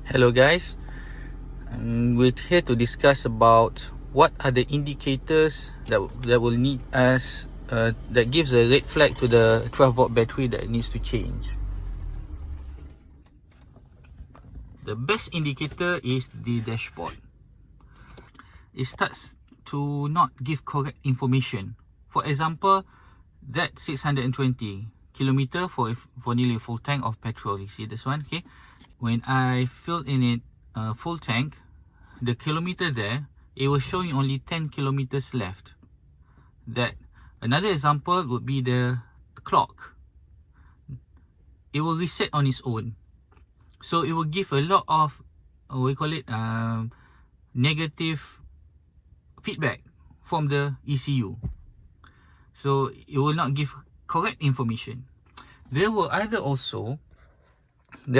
Hello guys, we're here to discuss about what are the indicators that will need us that gives a red flag to the 12 volt battery that needs to change. The best indicator is the dashboard. It starts to not give correct information. For example, that 620 kilometer for nearly full tank of petrol. You see this one, okay? When I filled in it full tank, the kilometer there, it was showing only 10 kilometers left. That another example would be the clock. It will reset on its own, so it will give a lot of negative feedback from the ECU. So it will not give correct information. There are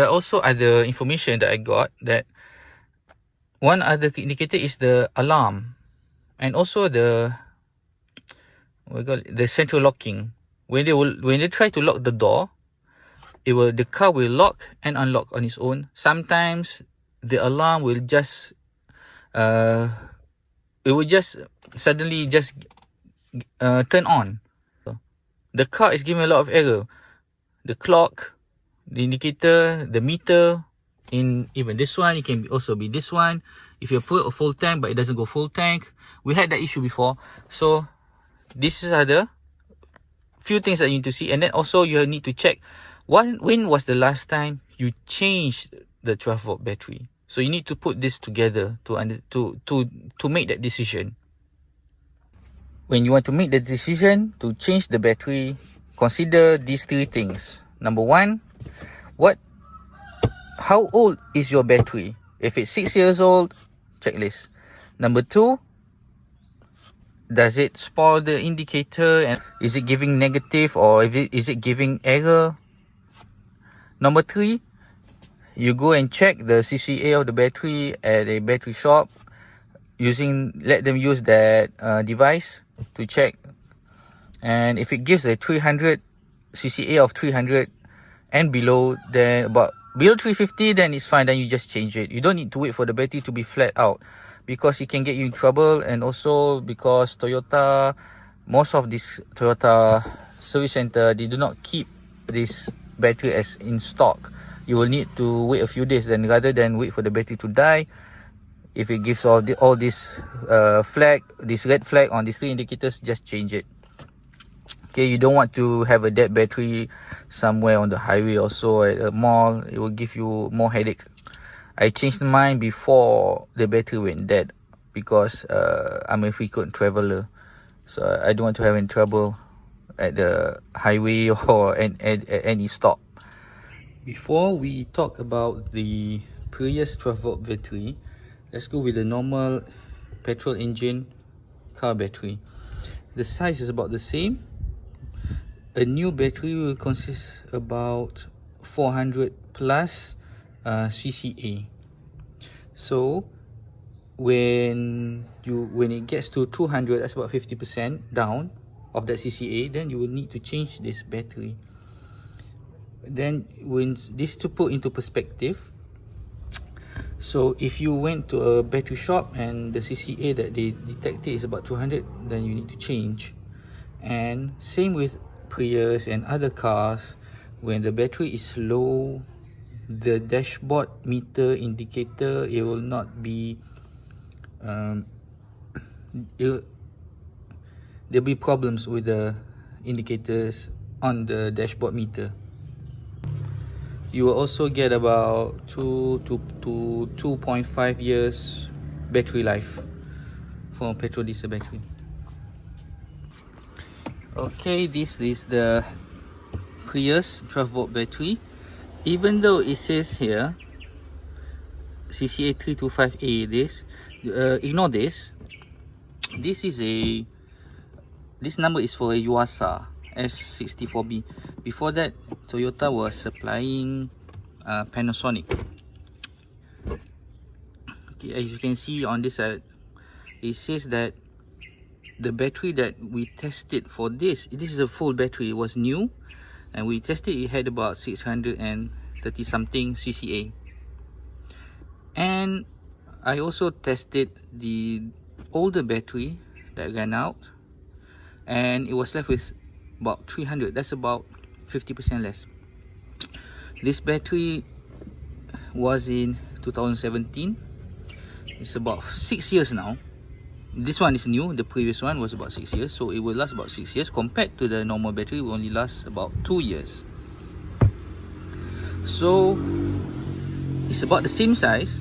also other information that I got, that one other indicator is the alarm, and also the central locking. When they try to lock the door, the car will lock and unlock on its own. Sometimes the alarm will just suddenly turn on. The car is giving a lot of error. The clock, the indicator, the meter, in even this one, it can also be this one. If you put a full tank but it doesn't go full tank, we had that issue before. So these are the few things that you need to see, and then also you need to check when was the last time you changed the 12 volt battery. So you need to put this together to make that decision. When you want to make the decision to change the battery, consider these three things. Number one, how old is your battery? If it's 6 years old, checklist. Number two, does it spoil the indicator, and is it giving negative, or is it giving error? Number three, you go and check the CCA of the battery at a battery shop. Let them use that device to check, and if it gives a 300 CCA of 300 and below, then below 350, then it's fine. Then you just change it. You don't need to wait for the battery to be flat out, because it can get you in trouble. And also because most of this Toyota service center, they do not keep this battery as in stock. You will need to wait a few days. Then rather than wait for the battery to die, if it gives all this red flag on these three indicators, just change it. Okay, you don't want to have a dead battery somewhere on the highway, also at a mall. It will give you more headache. I changed mine before the battery went dead, because I'm a frequent traveler, so I don't want to have any trouble at the highway or at any stop. Before we talk about the Prius 12 volt battery, let's go with the normal petrol engine car battery. The size is about the same. A new battery will consist about 400 plus CCA. So when it gets to 200, that's about 50% down of that CCA, then you will need to change this battery. Then when this to put into perspective, so if you went to a battery shop and the CCA that they detected is about 200, then you need to change. And same with Prius and other cars, when the battery is low, the dashboard meter indicator, it will not be there'll be problems with the indicators on the dashboard meter. You will also get about 2 to 2.5 years battery life for a petrol diesel battery. Okay, this is the Prius 12 volt battery. Even though it says here CCA 325A, ignore this. This number is for a Yuasa S64B. Before that, Toyota was supplying Panasonic. Okay, as you can see on this side, it says that the battery that we tested for this is a full battery. It was new, and we tested, it had about 630 something CCA. And I also tested the older battery that ran out, and it was left with about 300. That's about 50% less. This battery was in 2017. It's about 6 years now. This one is new. The previous one was about 6 years, so it will last about 6 years. Compared to the normal battery, it will only last about 2 years. So it's about the same size,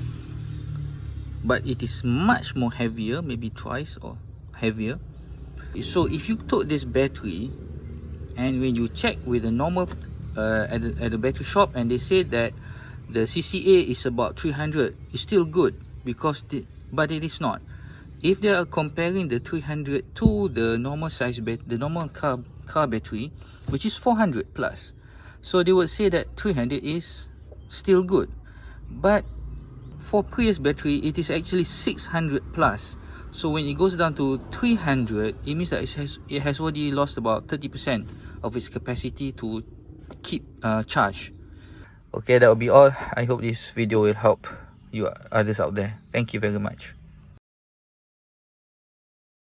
but it is much more heavier, maybe twice or heavier. So if you took this battery, and when you check with the normal at the battery shop, and they say that the CCA is about 300, it's still good, because but it is not. If they are comparing the 300 to the normal size the normal car battery, which is 400 plus, so they would say that 300 is still good. But for Prius battery, it is actually 600 plus. So when it goes down to 300, it means that it has already lost about 30% of its capacity to keep charge. Okay, that will be all. I hope this video will help you others out there. Thank you very much.